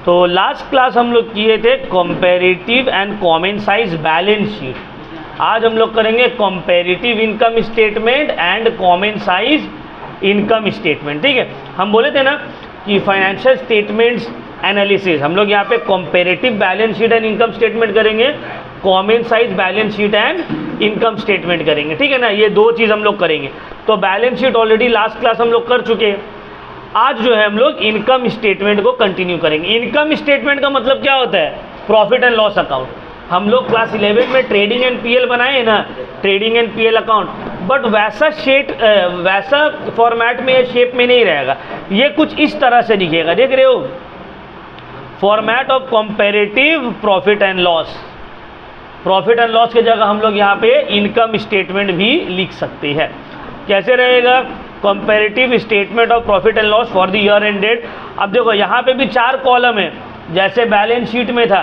तो last class हम लोग किए थे comparative and common size balance sheet. आज हम लोग करेंगे comparative income statement and common size income statement. ठीक है, हम बोले थे ना कि फाइनेंशियल स्टेटमेंट्स एनालिसिस हम लोग यहाँ पे comparative balance sheet and income statement करेंगे, common size balance sheet and income statement करेंगे। ठीक है ना, ये दो चीज़ हम लोग करेंगे। तो balance sheet already last class हम लोग कर चुके हैं। आज जो है हम लोग इनकम स्टेटमेंट को कंटिन्यू करेंगे। इनकम स्टेटमेंट का मतलब क्या होता है? Profit and loss account. हम लोग क्लास 11 में ट्रेडिंग एंड पीएल बनाए ना, trading and PL account, but वैसा फॉर्मेट में या शेप में नहीं रहेगा। ये कुछ इस तरह से दिखेगा, देख रहे हो, format of comparative profit and loss. Profit and loss की जगह हम लोग यहाँ पे इनकम स्टेटमेंट भी लिख सकते हैं। कैसे रहेगा? Comparative statement of profit and loss for the year ended. अब देखो यहाँ पे भी 4 कॉलम है, जैसे बैलेंस शीट में था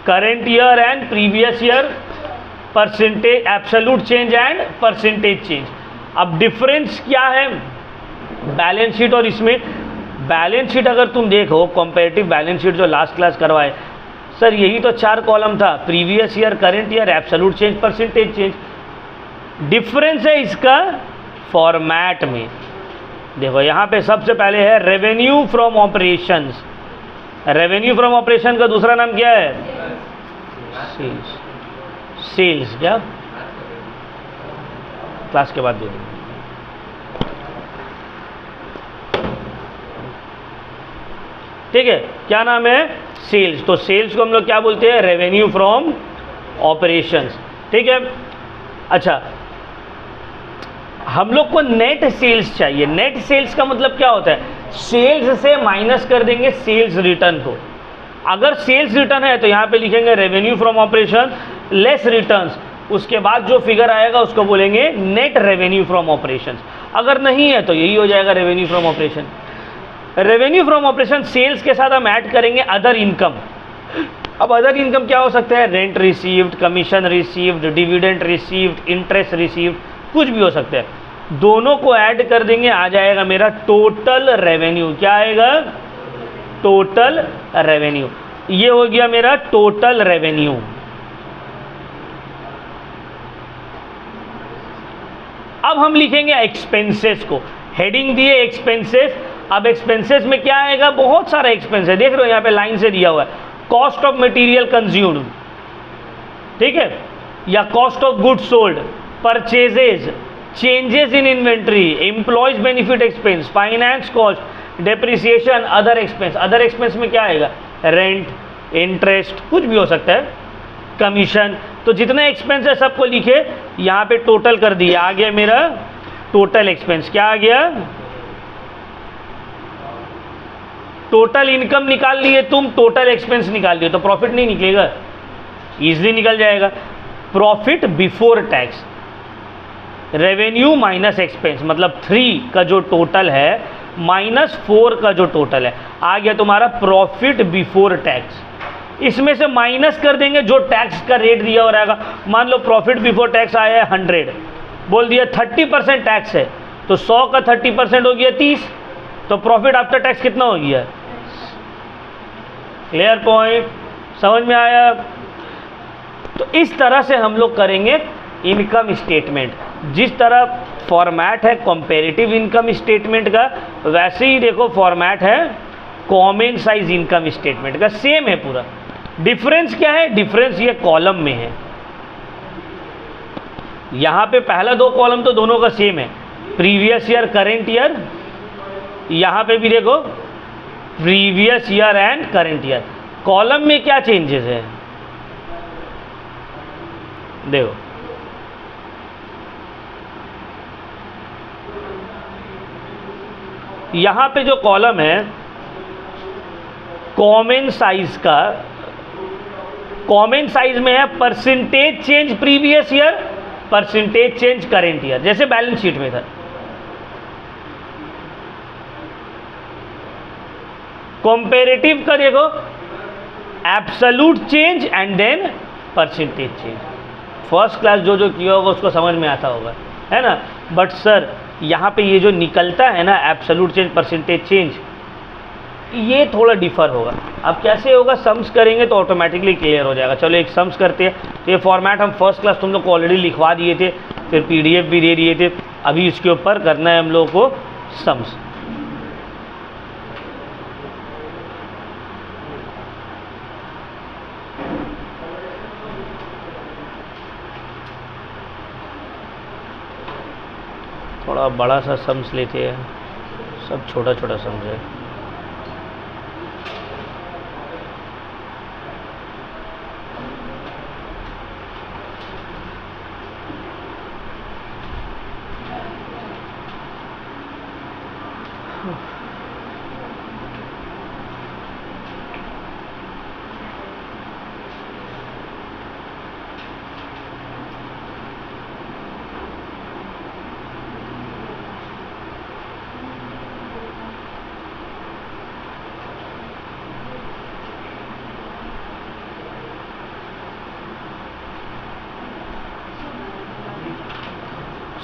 current year and previous year, percentage, absolute change and percentage change. अब डिफरेंस क्या है बैलेंस शीट और इसमें? बैलेंस शीट अगर तुम देखो, कंपैरेटिव बैलेंस शीट जो लास्ट क्लास करवाए सर, यही तो 4 कॉलम था, previous year, current year, absolute change, percentage change. Difference है इसका फॉर्मेट में। देखो यहाँ पे सबसे पहले है revenue from operations. Revenue from operation का दूसरा नाम क्या है? सेल्स। सेल्स क्या? क्लास के बाद दे दो। ठीक है, क्या नाम है? सेल्स। तो सेल्स को हम लोग क्या बोलते हैं? Revenue from operations. ठीक है, अच्छा, हम लोग को नेट सेल्स चाहिए। नेट सेल्स का मतलब क्या होता है? सेल्स से माइनस कर देंगे सेल्स रिटर्न को। अगर सेल्स रिटर्न है तो यहाँ पे लिखेंगे revenue from operation less returns, उसके बाद जो फिगर आएगा उसको बोलेंगे नेट रेवेन्यू फ्रॉम ऑपरेशन। अगर नहीं है तो यही हो जाएगा revenue from operation. Revenue from operation sales के साथ हम ऐड करेंगे अदर इनकम। अब अदर इनकम क्या हो सकता है? Rent received, commission received, dividend received, interest received, कुछ भी हो सकता है। दोनों को ऐड कर देंगे, आ जाएगा मेरा टोटल रेवेन्यू। क्या आएगा? Total revenue. ये हो गया मेरा टोटल रेवेन्यू। अब हम लिखेंगे एक्सपेंसेस को, हेडिंग दिए एक्सपेंसेस। अब एक्सपेंसेस में क्या आएगा? बहुत सारा एक्सपेंस है, देख रहे हो यहाँ पे लाइन से दिया हुआ है। कॉस्ट ऑफ मटेरियल कंज्यूम्ड, ठीक है, या cost of goods sold, purchases, changes in inventory, employees benefit expense, finance cost, depreciation, other expense. Other expense में क्या आएगा? रेंट, इंटरेस्ट, कुछ भी हो सकता है, कमीशन। तो जितने एक्सपेंस है सबको लिखे, यहाँ पे टोटल कर दिया, आ गया मेरा टोटल एक्सपेंस। क्या आ गया? टोटल इनकम निकाल लिए तुम, टोटल एक्सपेंस निकाल लिए, तो प्रॉफिट नहीं निकलेगा? इजीली निकल जाएगा। Profit before tax, revenue minus expense, मतलब 3 का जो टोटल है माइनस 4 का जो टोटल है, आ गया तुम्हारा प्रॉफिट बिफोर टैक्स। इसमें से माइनस कर देंगे जो टैक्स का रेट दिया हो रहेगा। मान लो प्रॉफिट बिफोर टैक्स आया है 100, बोल दिया 30% टैक्स है, तो 100 का 30% हो गया 30, तो प्रॉफिट आफ्टर टैक्स कितना हो गया? Clear point? समझ में आया? तो इस तरह से हम लोग करेंगे इनकम स्टेटमेंट। जिस तरह फॉर्मेट है कंपैरेटिव इनकम स्टेटमेंट का, वैसे ही देखो फॉर्मेट है कॉमन साइज इनकम स्टेटमेंट का, सेम है पूरा। डिफरेंस क्या है? डिफरेंस ये कॉलम में है। यहाँ पे पहला 2 कॉलम तो दोनों का सेम है, प्रीवियस ईयर, करेंट ईयर। यहाँ पे भी देखो previous year and current year. Column में क्या चेंजेस है देखो, यहाँ पे जो कॉलम है कॉमन साइज का, कॉमन साइज में है percentage change previous year, percentage change current year, जैसे बैलेंस शीट में था। कंपैरेटिव का देखो absolute change and then percentage change. First class जो जो किया होगा उसको समझ में आता होगा, है ना। बट सर यहाँ पे ये जो निकलता है ना एब्सोल्यूट चेंज परसेंटेज चेंज, ये थोड़ा डिफर होगा। अब कैसे होगा, सम्स करेंगे तो ऑटोमेटिकली क्लियर हो जाएगा। चलो एक सम्स करते हैं। तो ये फॉर्मेट हम फर्स्ट क्लास तुम लोग को ऑलरेडी लिखवा दिए थे, फिर पीडीएफ भी दे दिए थे। अभी इसके ऊपर करना है हम लोगों को सम्स। थोड़ा बड़ा सा सम्स लेते हैं, सब छोटा छोटा सम्स है।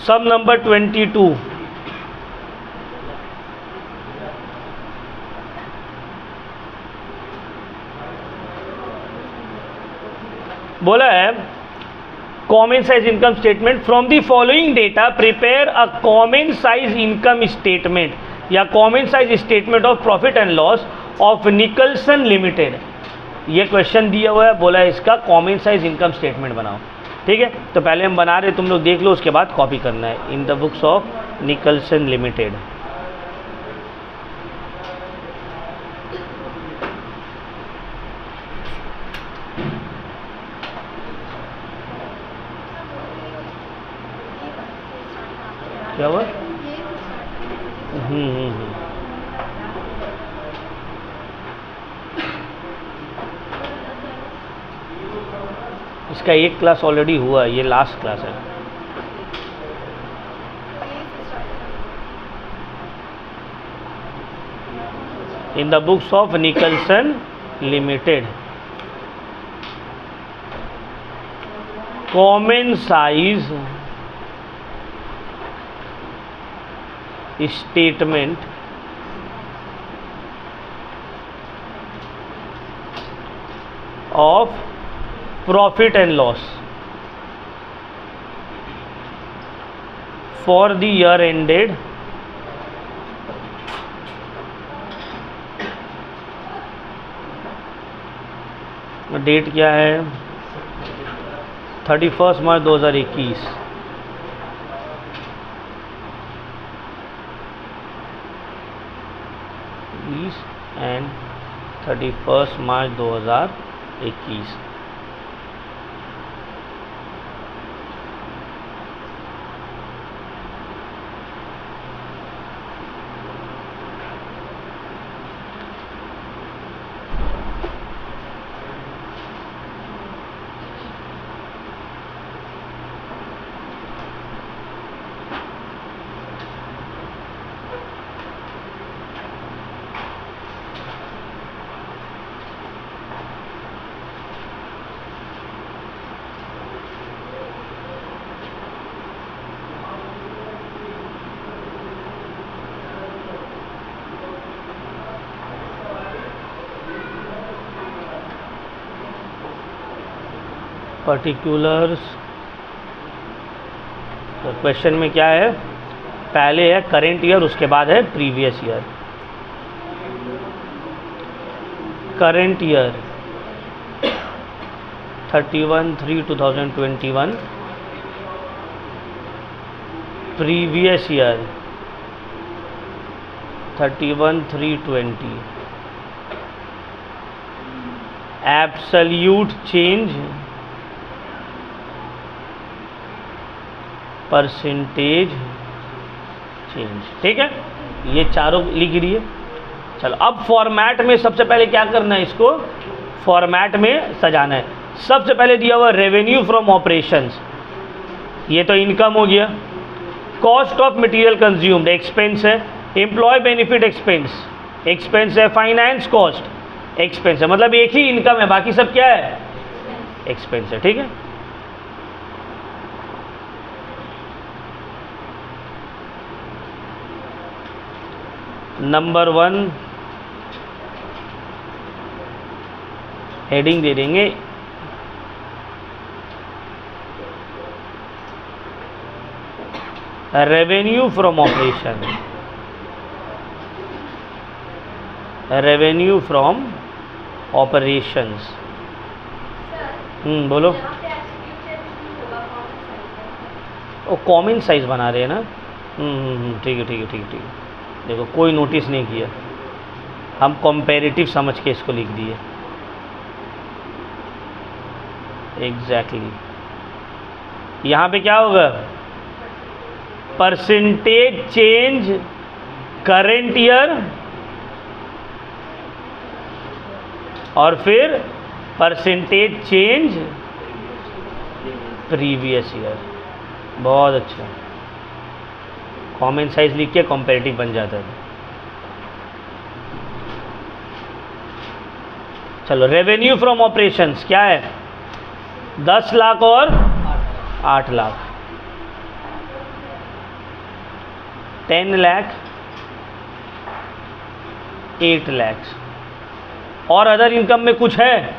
सम नंबर 22, बोला है common size income statement from the following data prepare a common size income statement या common size statement of profit and loss of Nicholson limited. ये क्वेश्चन दिया हुआ है, बोला है इसका कॉमन साइज इनकम स्टेटमेंट बनाओ। ठीक है, तो पहले हम बना रहे, तुम लोग देख लो, उसके बाद कॉपी करना है। In the books of Nicholson limited. क्या हुआ? इसका एक क्लास ऑलरेडी हुआ है, ये लास्ट क्लास है। In the books of Nicholson limited common size statement of profit and loss for the year ended date क्या है 31 मार्च 2021 एंड 31 मार्च 2021। पर्टिकुलर्स, तो क्वेश्चन में क्या है, पहले है करेंट ईयर, उसके बाद है previous year. Current year 31/3/2021, previous year 31/3/20। Absolute change, percentage change. ठीक है, ये चारों लिख दिए। चलो अब फॉर्मेट में सबसे पहले क्या करना है, इसको फॉर्मेट में सजाना है। सबसे पहले दिया हुआ रेवेन्यू फ्रॉम ऑपरेशंस, ये तो इनकम हो गया। Cost of material consumed expense है। एम्प्लॉय बेनिफिट एक्सपेंस एक्सपेंस है। फाइनेंस कॉस्ट एक्सपेंस है। मतलब एक ही इनकम है, बाकी सब क्या है, एक्सपेंस है। ठीक है, नंबर 1 हेडिंग दे देंगे revenue from operation, revenue from operations. बोलो। वो कॉमन साइज बना रहे हैं ना। ठीक है ठीक है ठीक है ठीक है। देखो कोई नोटिस नहीं किया, हम कंपैरेटिव समझ के इसको लिख दिए। एग्जैक्टली यहाँ पे क्या होगा, परसेंटेज चेंज करेंट ईयर और फिर परसेंटेज चेंज प्रीवियस ईयर। बहुत अच्छा, कॉमन साइज लिख के कंपैरेटिव बन जाता है। चलो रेवेन्यू फ्रॉम ऑपरेशंस क्या है, 10 लाख और 8 लाख, 10 लाख 8 लाख। और अदर इनकम में कुछ है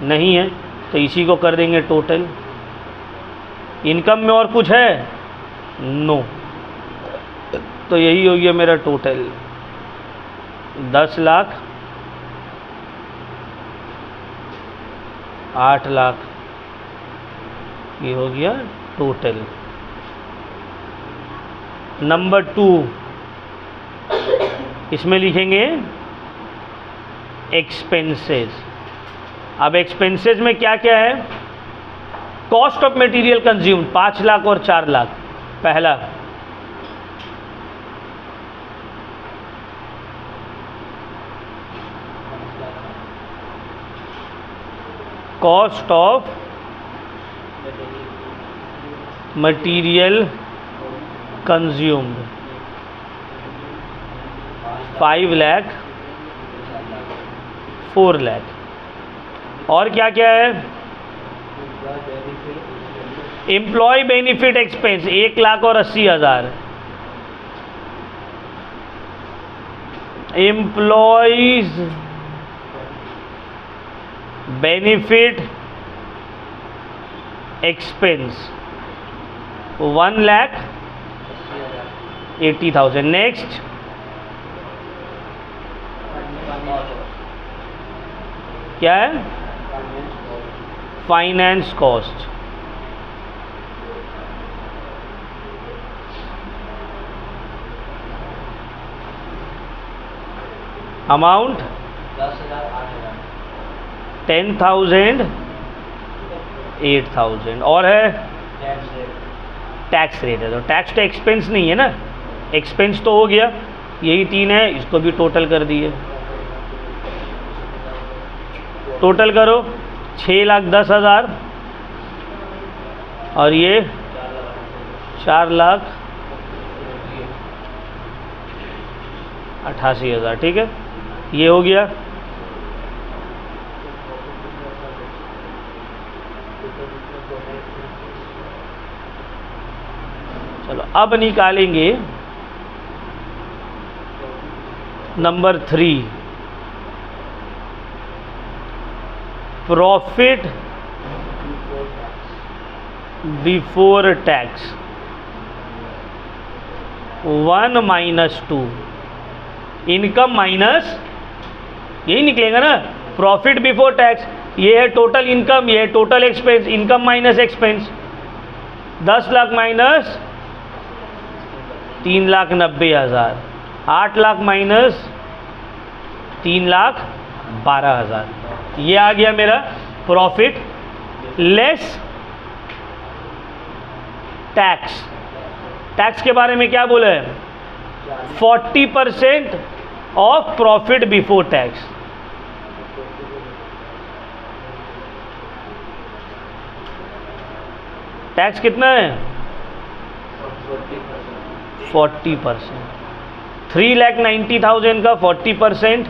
नहीं है, तो इसी को कर देंगे टोटल। इनकम में और कुछ है नो, तो यही हो गया मेरा टोटल 10 लाख 8 लाख, ये हो गया टोटल। नंबर 2 इसमें लिखेंगे एक्सपेंसेस। अब एक्सपेंसेस में क्या क्या है, cost of material consume 5 lakh और 4 लाख। पहला cost of material consumed 5 lakh 4 lakh. और क्या क्या है, एम्प्लॉय बेनिफिट एक्सपेंस 1 लाख और 80,000। Employees benefit expense 1,80,000। नेक्स्ट क्या है, फाइनेंस कॉस्ट अमाउंट 10,000 8,000। और है टैक्स रेट है, तो टैक्स तो एक्सपेंस नहीं है ना, एक्सपेंस तो हो गया, यही 3 है, इसको भी टोटल कर दिए। टोटल करो 6,10,000 और ये 4,88,000। ठीक है, ये हो गया। चलो अब निकालेंगे number 3, profit before tax 1 - 2, income minus, यही निकलेगा ना, प्रॉफिट बिफोर टैक्स। ये है टोटल इनकम, ये है total expense, income minus expense. 10 lakh minus 3,90,000, 8 lakh minus 3,12,000। ये आ गया मेरा प्रॉफिट लेस टैक्स। टैक्स के बारे में क्या बोला है, 40% of profit before tax. Tax कितना है, 40%। 3,90,000 का 40%,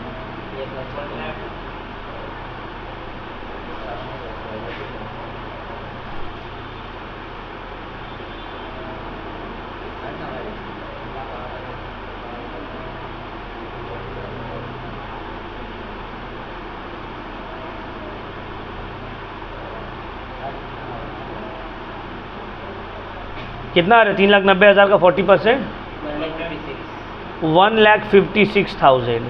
कितना आ रहा है? 3,90,000 का 40%, 1,56,000,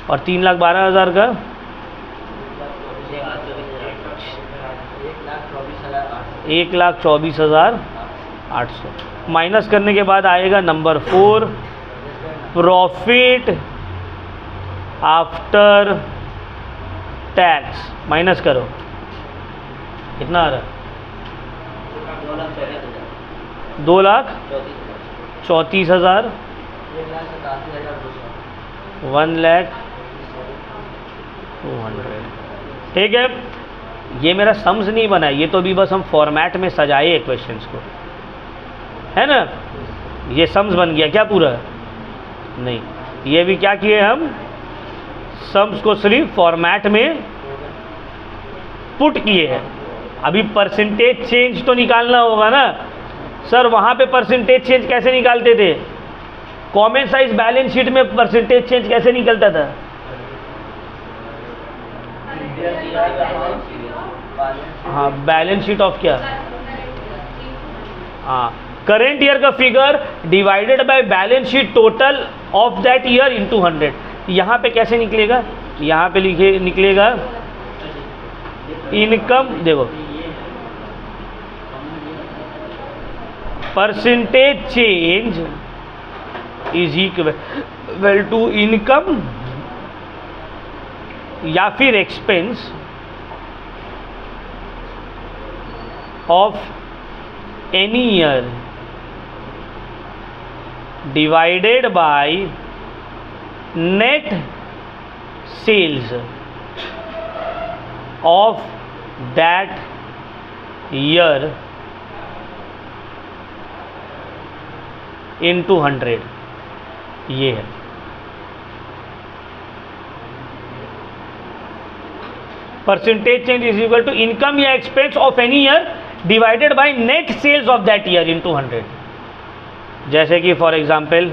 और 3,12,000 का 1,24,800। माइनस करने के बाद आएगा number 4, profit after tax. Minus करो, कितना आ रहा है? 2,34,000, 1,02,000। ठीक है, ये मेरा सम्स नहीं बना है, ये तो अभी बस हम फॉर्मेट में सजाए क्वेश्चंस को, है ना। ये सम्स बन गया क्या पूरा? नहीं, ये भी क्या किए हम, सम्स को सिर्फ फॉर्मेट में पुट किए हैं। अभी परसेंटेज चेंज तो निकालना होगा ना सर। वहाँ पे परसेंटेज चेंज कैसे निकालते थे? कॉमन साइज बैलेंस शीट में परसेंटेज चेंज कैसे निकलता था? हाँ, बैलेंस शीट ऑफ क्या? हाँ, करेंट ईयर का figure divided by balance sheet total of that year into 100। यहाँ पे कैसे निकलेगा? यहाँ पे लिखे निकलेगा इनकम, देखो percentage change is equal to income या फिर expense of any year divided by net sales of that year into 100। ये है percentage change is equal to income या expense of any year divided by net sales of that year into 100। जैसे कि for example,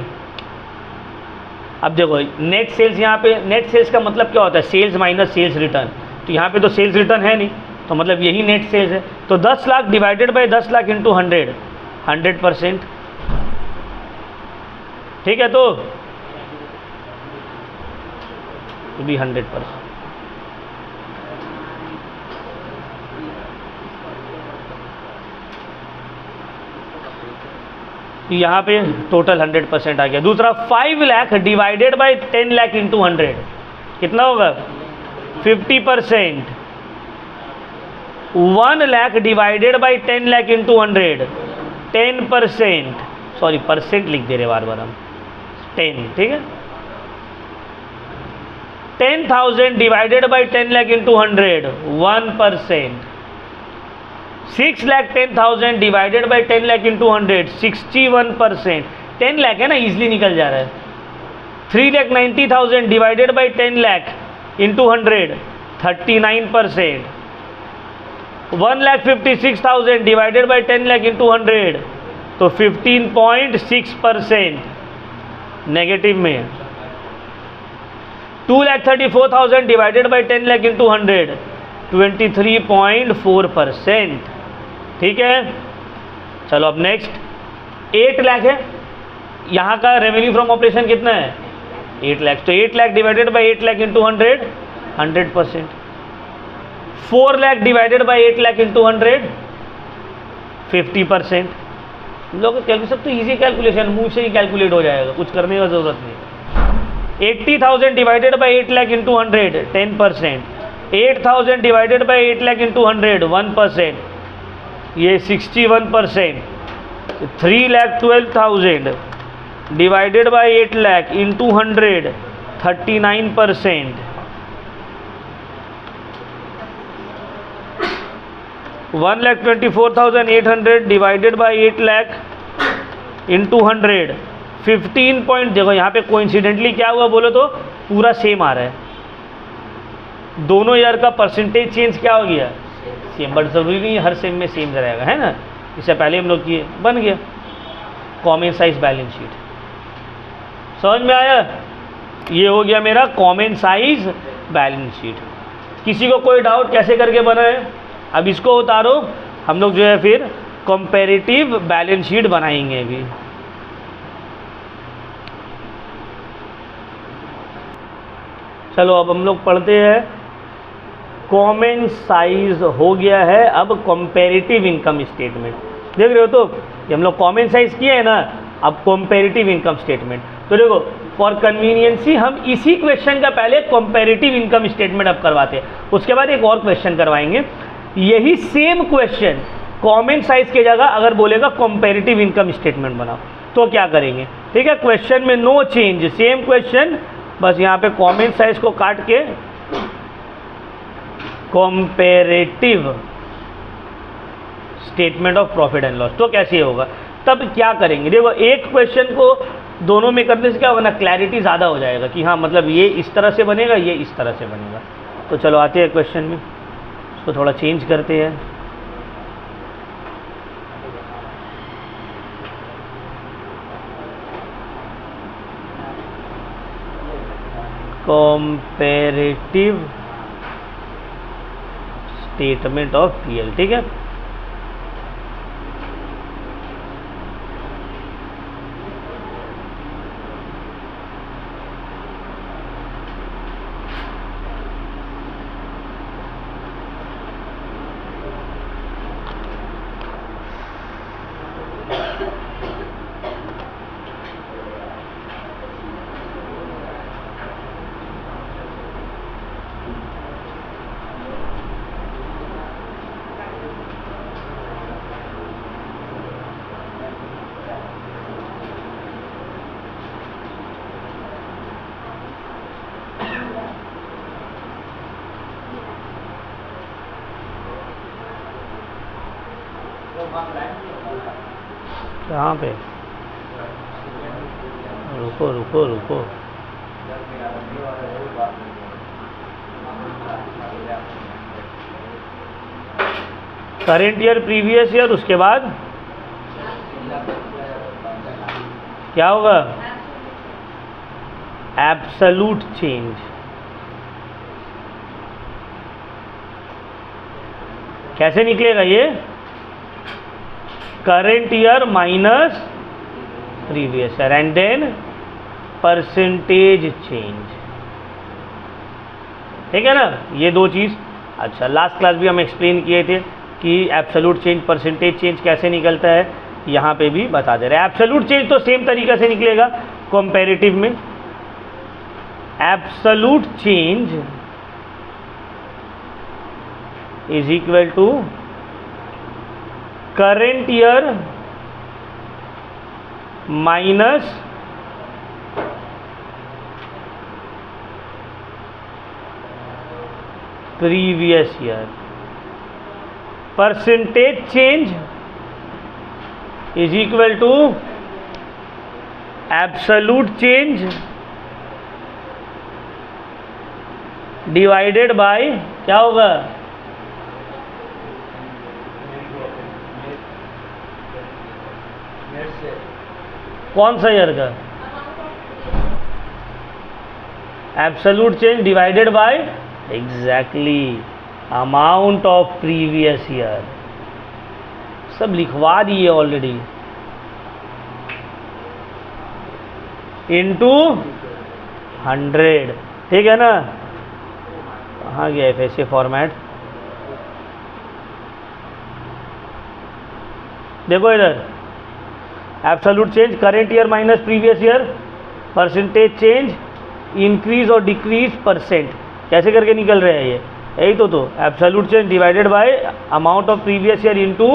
अब देखो net sales, यहाँ पे net sales का मतलब क्या होता है? Sales minus sales return. तो यहाँ पे तो सेल्स रिटर्न है नहीं, तो मतलब यही नेट सेल्स है। तो 10 lakh divided by 10 lakh into 100, 100%। ठीक है, तो भी 100%। यहाँ पे टोटल 100% आ गया। दूसरा 5 lakh divided by 10 lakh into 100, कितना होगा? 50%। 1 lakh divided by 10 lakh into 100, 10%। Sorry, percent लिख दे रहे बार बार हम, 10। ठीक है, 10,000 divided by 10 lakh into 100, 1%। 6 lakh 10,000 divided by 10 lakh into 100, 61%। 10 lakh है ना, इजिली निकल जा रहा है। 3 lakh 90,000 divided by 10 lakh into 100, 39%। 1 lakh 56,000 divided by 10 lakh into 100, तो 15.6% नेगेटिव में। 2 lakh 34,000 divided by 10 lakh into 100, 23.4%। ठीक है, चलो अब नेक्स्ट 8 लाख है। यहाँ का रेवेन्यू फ्रॉम ऑपरेशन कितना है? 8 लाख। तो 8 lakh divided by 8 lakh into 100, 100%। 4 lakh divided by 8 lakh into 100, 50%। लोग कैलकुलेशन तो इजी कैलकुलेशन, मुंह से ही कैलकुलेट हो जाएगा, कुछ करने का जरूरत नहीं। 80,000 divided by 8 lakh into 100, 10%। 8,000 divided by 8 lakh into 100, 1%, ये 61%। 3,12,000 divided by 8 lakh into 100, 39%। 1,24,800 divided by 8 lakh into 100, 15 point. देखो यहाँ पे कोइंसिडेंटली क्या हुआ बोलो तो पूरा सेम आ रहा है। दोनों ईयर का परसेंटेज चेंज क्या हो गया? सेम। बट ज़रूरी नहीं हर सेम में सेम रहेगा, है ना। इससे पहले हम लोग किए, बन गया कॉमन साइज बैलेंस शीट। समझ में आया? ये हो गया मेरा कॉमन साइज बैलेंस शीट। किसी को कोई डाउट कैसे करके बना है? अब इसको उतारो, हम लोग जो है फिर कंपैरेटिव बैलेंस शीट बनाएंगे अभी। चलो अब हम लोग पढ़ते हैं, कॉमन साइज हो गया है, अब कंपैरेटिव इनकम स्टेटमेंट देख रहे हो। तो ये हम लोग कॉमन साइज किए हैं ना, अब कंपैरेटिव इनकम स्टेटमेंट। तो देखो फॉर कन्वीनियंसी हम इसी क्वेश्चन का पहले कंपैरेटिव इनकम स्टेटमेंट अब करवाते हैं, उसके बाद एक और क्वेश्चन करवाएंगे। यही सेम क्वेश्चन कॉमन साइज की जगह अगर बोलेगा कंपैरेटिव इनकम स्टेटमेंट बनाओ तो क्या करेंगे, ठीक है। क्वेश्चन में नो चेंज, सेम क्वेश्चन, बस यहाँ पे कॉमन साइज को काट के comparative statement of profit and loss. तो कैसे होगा, तब क्या करेंगे, देखो एक क्वेश्चन को दोनों में करने से क्या होगा ना, क्लैरिटी ज़्यादा हो जाएगा कि हाँ मतलब ये इस तरह से बनेगा, ये इस तरह से बनेगा। तो चलो आते हैं क्वेश्चन में, उसको थोड़ा चेंज करते हैं। कंपैरेटिव स्टेटमेंट ऑफ पीएल, ठीक है। कहाँ पे, रुको रुको रुको, करेंट ईयर, प्रीवियस ईयर, उसके बाद क्या होगा, एब्सोल्यूट चेंज। कैसे निकलेगा ये, current year minus previous year and then percentage change, ठीक है ना, ये दो चीज़। अच्छा लास्ट क्लास भी हम एक्सप्लेन किए थे कि एब्सोल्यूट चेंज परसेंटेज चेंज कैसे निकलता है, यहाँ पे भी बता दे रहे हैं। एब्सोल्यूट चेंज तो सेम तरीका से निकलेगा कंपैरेटिव में, absolute change is equal to current year minus previous year, percentage change is equal to absolute change divided by क्या होगा, कौन सा ईयर का, absolute change divided by exactly amount of previous year. सब लिखवा दिए ऑलरेडी, इनटू 100, ठीक है ना। कहाँ गया FSA फॉर्मेट, देखो इधर, absolute change current year minus previous year, percentage change increase और डिक्रीज परसेंट, कैसे करके निकल रहे हैं ये, यही तो absolute change divided bye amount of previous year into,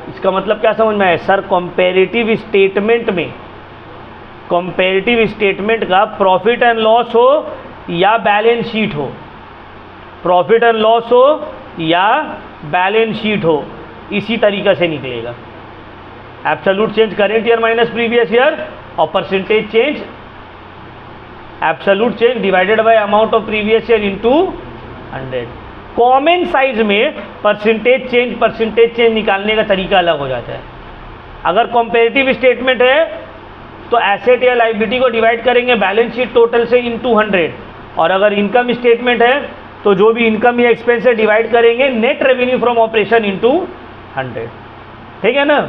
इसका मतलब क्या समझ में आया सर, कंपैरेटिव स्टेटमेंट में, कंपैरेटिव स्टेटमेंट का प्रॉफिट एंड लॉस हो या बैलेंस शीट हो, प्रॉफिट एंड लॉस हो या बैलेंस शीट हो, इसी तरीका से निकलेगा। Absolute change current year minus previous year और percentage change absolute change divided bye amount of previous year into 100। Common size में परसेंटेज चेंज निकालने का तरीका अलग हो जाता है। अगर कंपैरेटिव स्टेटमेंट है तो एसेट या लायबिलिटी को डिवाइड करेंगे बैलेंस शीट टोटल से इनटू 100, और अगर इनकम स्टेटमेंट है तो जो भी इनकम या एक्सपेंस है डिवाइड करेंगे net revenue from operation into 100। ठीक है ना।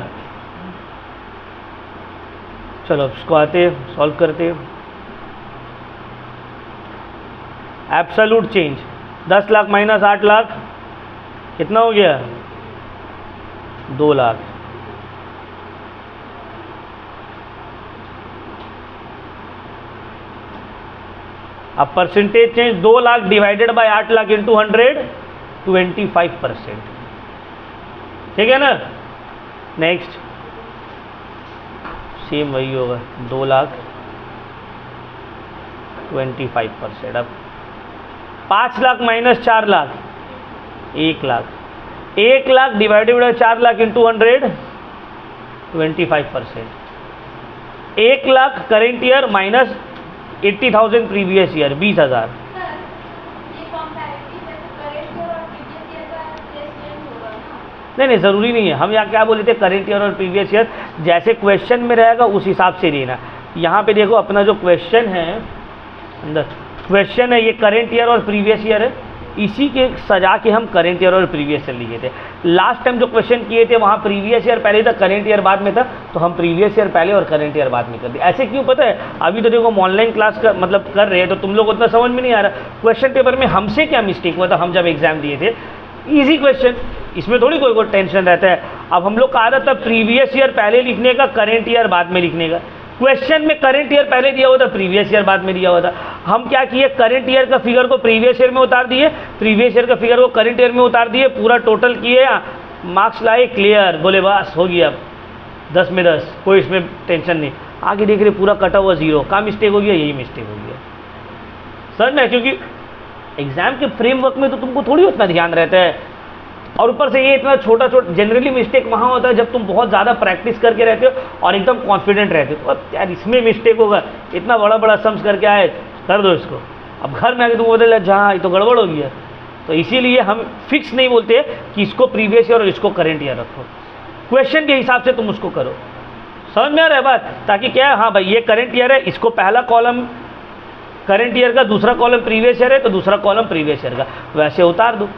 चलो इसको आते सॉल्व करते। Absolute change 10 lakh minus 8 lakh कितना हो गया? 2 लाख। अब percentage change 2 lakh divided by 8 lakh into 100 25%। ठीक है ना। नेक्स्ट सेम वही होगा 2 लाख 25%। अब 5 lakh minus 4 lakh 1 lakh. 1 lakh divided by 4 lakh into 100 25%। 1 lakh current year minus 80,000 previous year 20,000। नहीं ज़रूरी नहीं है। हम यहाँ क्या बोले थे, करेंट ईयर और प्रीवियस ईयर जैसे क्वेश्चन में रहेगा उस हिसाब से लेना। यहाँ पे देखो अपना जो क्वेश्चन है, अंदर क्वेश्चन है ये करेंट ईयर और प्रीवियस ईयर है, इसी के सजा के हम करेंट ईयर और प्रीवियस ईयर लिखे थे। लास्ट टाइम जो क्वेश्चन किए थे वहाँ प्रीवियस ईयर पहले था, करेंट ईयर बाद में था, तो हम प्रीवियस ईयर पहले और करेंट ईयर बाद में कर दिए। ऐसे क्यों पता है? अभी तो देखो हम ऑनलाइन क्लास का मतलब कर रहे हैं तो तुम लोग उतना समझ में नहीं आ रहा क्वेश्चन पेपर में हमसे क्या मिस्टेक हुआ था। हम जब एग्जाम दिए थे इजी क्वेश्चन, इसमें थोड़ी कोई टेंशन रहता है। अब हम लोग का आदत था प्रीवियस ईयर पहले लिखने का, करेंट ईयर बाद में लिखने का। क्वेश्चन में करंट ईयर पहले दिया हुआ था, प्रीवियस ईयर बाद में दिया हुआ था। हम क्या किए, करंट ईयर का फिगर को प्रीवियस ईयर में उतार दिए, प्रीवियस ईयर का फिगर को करंट ईयर में उतार दिए, पूरा टोटल किए, मार्क्स लाए, क्लियर, बोले बस हो गया 10 में 10, कोई इसमें टेंशन नहीं। आगे देख रहे पूरा कटा हुआ 0, कहाँ मिस्टेक हो गया, यही मिस्टेक हो गया सर ना, क्योंकि एग्जाम के फ्रेमवर्क में तो तुमको थोड़ी उतना ध्यान रहता है। और ऊपर से ये इतना छोटा जनरली मिस्टेक वहाँ होता है जब तुम बहुत ज़्यादा प्रैक्टिस करके रहते हो और एकदम कॉन्फिडेंट रहते हो। अब यार इसमें मिस्टेक होगा, इतना बड़ा बड़ा सम्स करके आए, कर दो इसको। अब घर में आके तुम बोले जहाँ ये तो गड़बड़ हो गया, तो इसीलिए हम फिक्स नहीं बोलते कि इसको प्रीवियस ईयर और इसको करंट ईयर रखो, क्वेश्चन के हिसाब से तुम उसको करो। समझ में आ रहा है बात? ताकि क्या है, हाँ भाई ये करंट ईयर है, इसको पहला कॉलम करंट ईयर का, दूसरा कॉलम प्रीवियस ईयर है तो दूसरा कॉलम प्रीवियस ईयर का, वैसे उतार दो।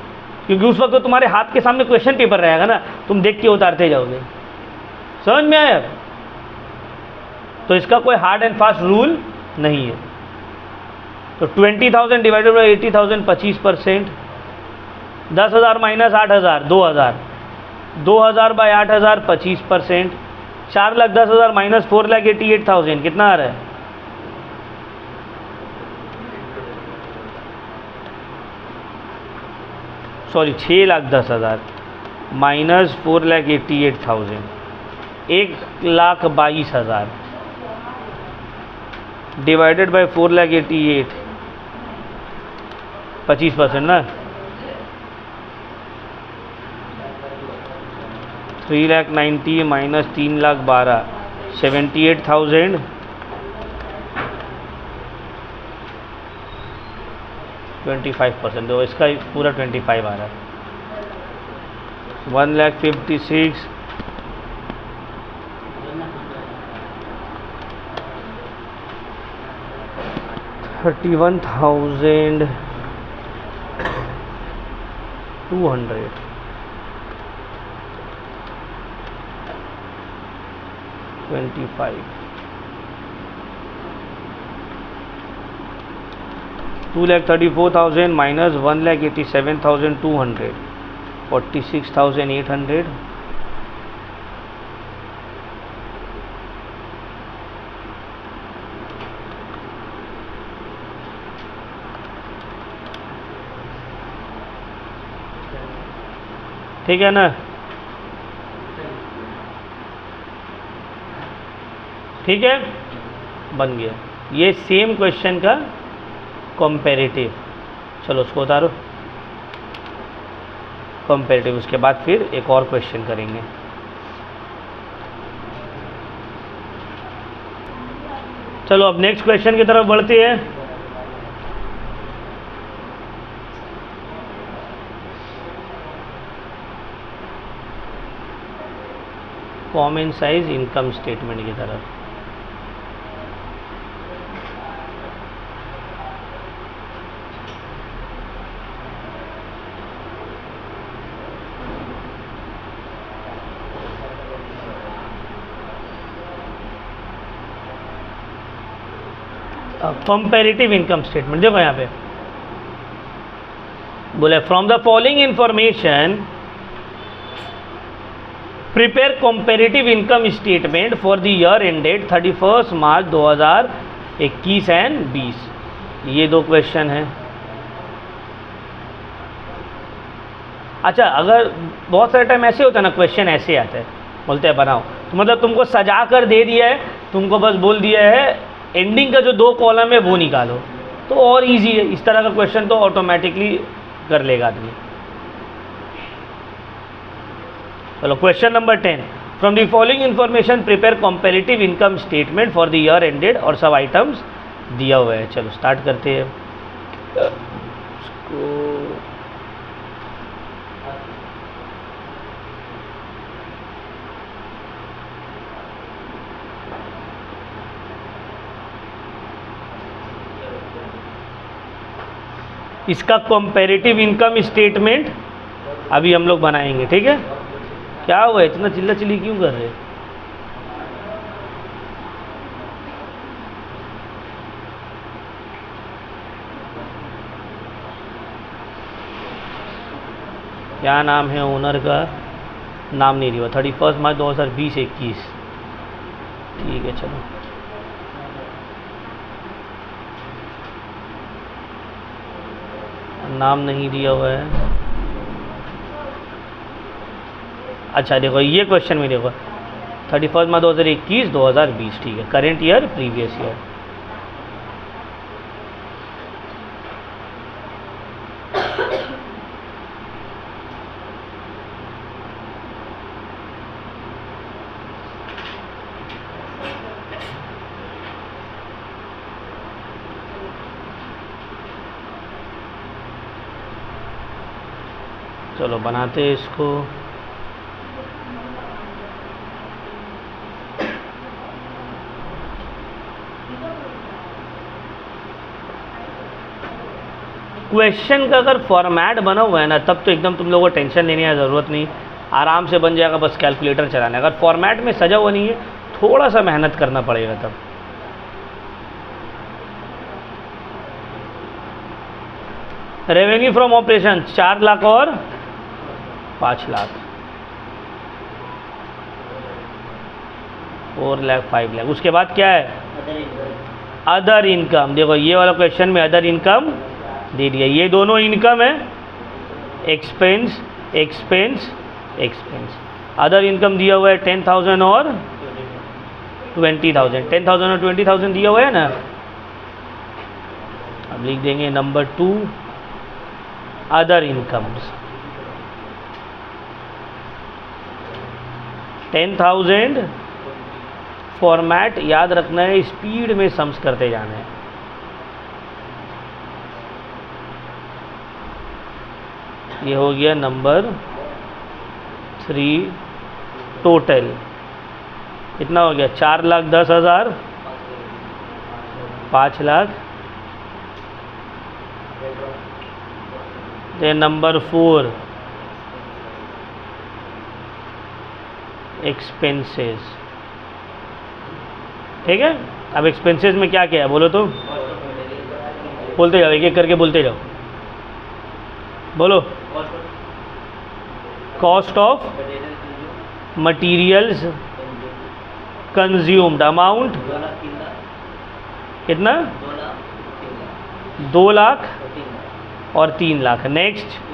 क्योंकि उस वक्त तो तुम्हारे हाथ के सामने क्वेश्चन पेपर रहेगा ना, तुम देख के उतारते जाओगे। समझ में आया? तो इसका कोई हार्ड एंड फास्ट रूल नहीं है। तो 20,000 divided by 80,000 25%, 10,000 minus 8,000 2,000, 2,000 by 8,000 25%, 4,10,000 minus 4,88,000 कितना आ रहा है? सॉरी 6,10,000 माइनस 4,88,000 1,22,000 डिवाइडेड बाई 4,88,000 25% ना, 3,90,000 माइनस 3,12,000 78,000 25%। तो इसका पूरा 25 आ रहा है। 1,56,000 31,200 25 2,34,000 माइनस 1,87,200 46,800 ठीक है ना? ठीक है, बन गया। ये सेम क्वेश्चन का कंपैरेटिव। चलो उसको उतारो कंपैरेटिव, उसके बाद फिर एक और क्वेश्चन करेंगे। चलो अब नेक्स्ट क्वेश्चन की तरफ बढ़ते हैं। कॉमन साइज इनकम स्टेटमेंट की तरफ। कंपैरेटिव इनकम स्टेटमेंट देखो यहाँ पे बोले from the following information prepare comparative income statement for the year ended 31 March 2021 and 20। ये दो क्वेश्चन हैं। अच्छा, अगर बहुत सारे टाइम ऐसे होता है ना, क्वेश्चन ऐसे आता है, बोलते हैं बनाओ, तो मतलब तुमको सजा कर दे दिया है, तुमको बस बोल दिया है एंडिंग का जो 2 कॉलम है वो निकालो, तो और इजी है। इस तरह का क्वेश्चन तो ऑटोमेटिकली कर लेगा आदमी। चलो question number 10, from the following information prepare comparative income statement for the year ended, और सब आइटम्स दिया हुआ है। चलो स्टार्ट करते हैं इसको। इसका कंपैरेटिव इनकम स्टेटमेंट अभी हम लोग बनाएंगे, ठीक है। क्या हुआ है, इतना चिल्ला चिल्ली क्यों कर रहे हैं? क्या नाम है ओनर का? नाम नहीं दिया। 31 मार्च 2020-21, ठीक है। चलो नाम नहीं दिया हुआ है। अच्छा देखो ये क्वेश्चन में देखो 31 मार्च 2021-2020, ठीक है। Current year, previous year. चलो बनाते हैं इसको। क्वेश्चन का अगर फॉर्मेट बना हुआ है ना, तब तो एकदम तुम लोगों को टेंशन लेने की ज़रूरत नहीं, आराम से बन जाएगा, बस कैलकुलेटर चलाना है। अगर फॉर्मेट में सजा हुआ नहीं है, थोड़ा सा मेहनत करना पड़ेगा तब। रेवेन्यू फ्रॉम ऑपरेशन 4 लाख और 5 लाख, 4 लाख 5 लाख। उसके बाद क्या है? Other income. देखो ये वाला क्वेश्चन में अदर इनकम दे दिया। ये दोनों इनकम है, expense expense expense. Other income दिया हुआ है 10,000 और 20,000। 10,000 और 20,000 दिया हुआ है ना। अब लिख देंगे नंबर 2 अदर इनकम्स। 10,000 फॉर्मेट याद रखना है, स्पीड में सम्स करते जाना है। ये हो गया नंबर 3 टोटल। कितना हो गया? 4,10,000, 5 लाख। देन नंबर 4 एक्सपेंसेस, ठीक है। अब एक्सपेंसेस में क्या क्या है बोलो तो, बोलते जाओ, एक एक करके बोलते जाओ। बोलो। Cost of materials consumed amount कितना? 2 लाख और 3 लाख। नेक्स्ट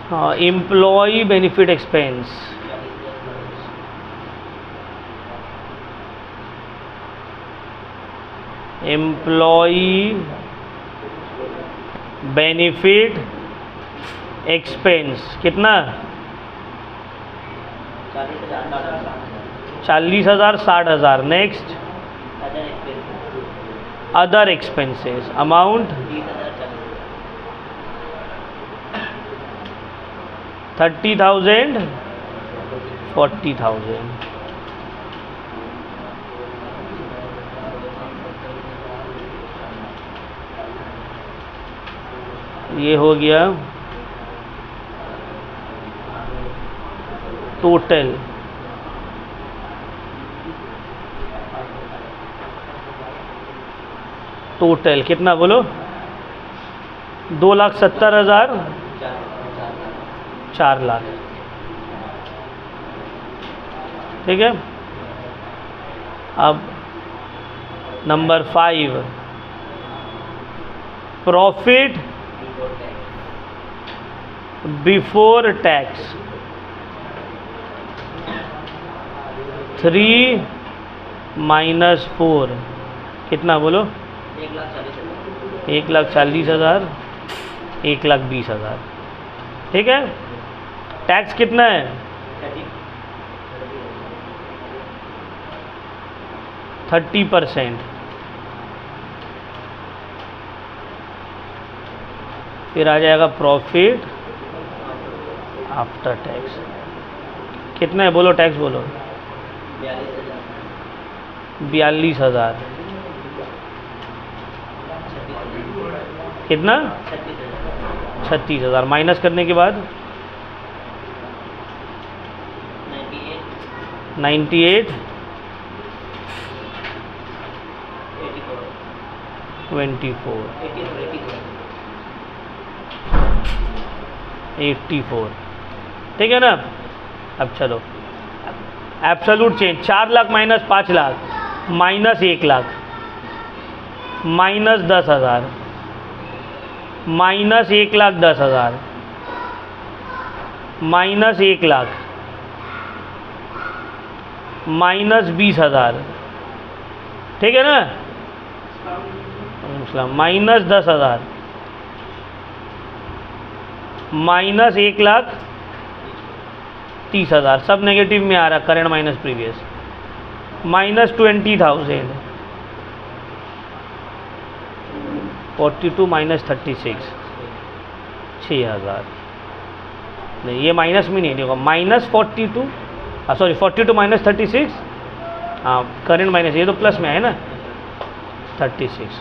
हाँ, employ benefit expense, employ benefit expense कितना? 40,000 60,000। Next other expenses amount 30,000 40,000। ये हो गया टोटल। टोटल कितना बोलो? 2,70,000, 4 लाख। ठीक है। अब नंबर 5, प्रॉफिट बिफोर टैक्स 3 - 4 कितना बोलो? 1,40,000, 1,20,000। ठीक है। टैक्स कितना है? 30%। फिर आ जाएगा प्रॉफिट आफ्टर टैक्स कितना है बोलो? टैक्स बोलो। 42,000 कितना? 36,000 माइनस करने के बाद 98, 24, 84। ठीक है ना। अब चलो absolute change 4 lakh minus 5 lakh minus 1 lakh minus 10,000 minus 1,10,000 minus 1 lakh minus 20,000। ठीक है ना। माइनस 10,000 माइनस 1,30,000 सब नेगेटिव में आ रहा। Current minus previous minus 20,000 42 minus 36 6,000। नहीं ये माइनस में नहीं देखो माइनस 42 सॉरी 42 माइनस 36 हाँ करंट माइनस ये तो प्लस में है ना 36।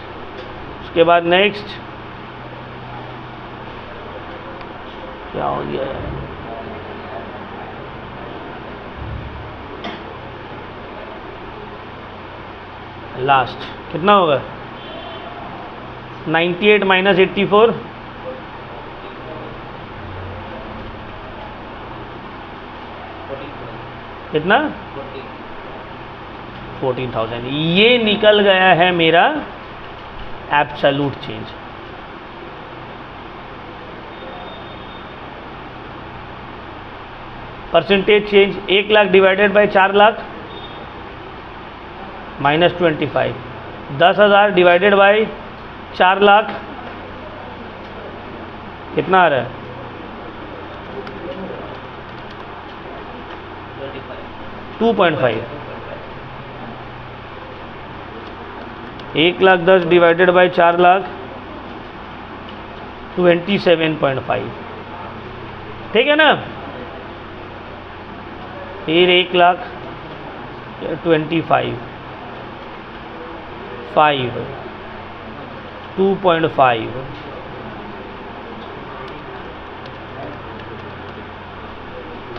उसके बाद नेक्स्ट क्या हो गया है? लास्ट कितना होगा? 98 माइनस 84 कितना? 14,000। ये निकल गया है मेरा absolute change. Percentage change 1 lakh divided by 4 lakh minus 25। 10,000 divided by 4 lakh कितना आ रहा है? 2.5। 1,10,000 डिवाइडेड बाय 4 लाख 27.5। ठीक है ना। फिर 1,25 5 2.5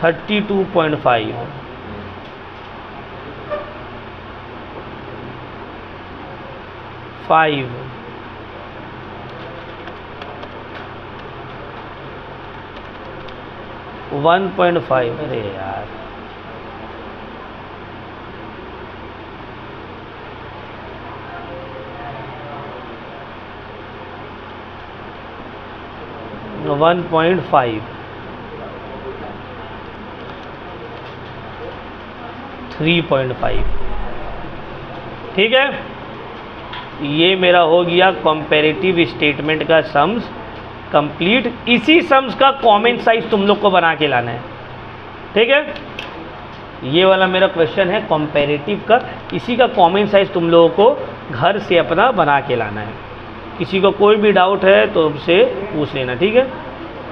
32.5 5 1.5। अरे यार 1.5 3.5। ठीक है। ये मेरा हो गया कंपैरेटिव स्टेटमेंट का सम्स कंप्लीट। इसी सम्स का कॉमन साइज तुम लोग को बना के लाना है। ठीक है। ये वाला मेरा क्वेश्चन है कंपैरेटिव का। इसी का कॉमन साइज तुम लोगों को घर से अपना बना के लाना है। किसी को कोई भी डाउट है तो हमसे पूछ लेना। ठीक है।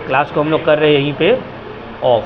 क्लास को हम लोग कर रहे हैं यहीं पे ऑफ।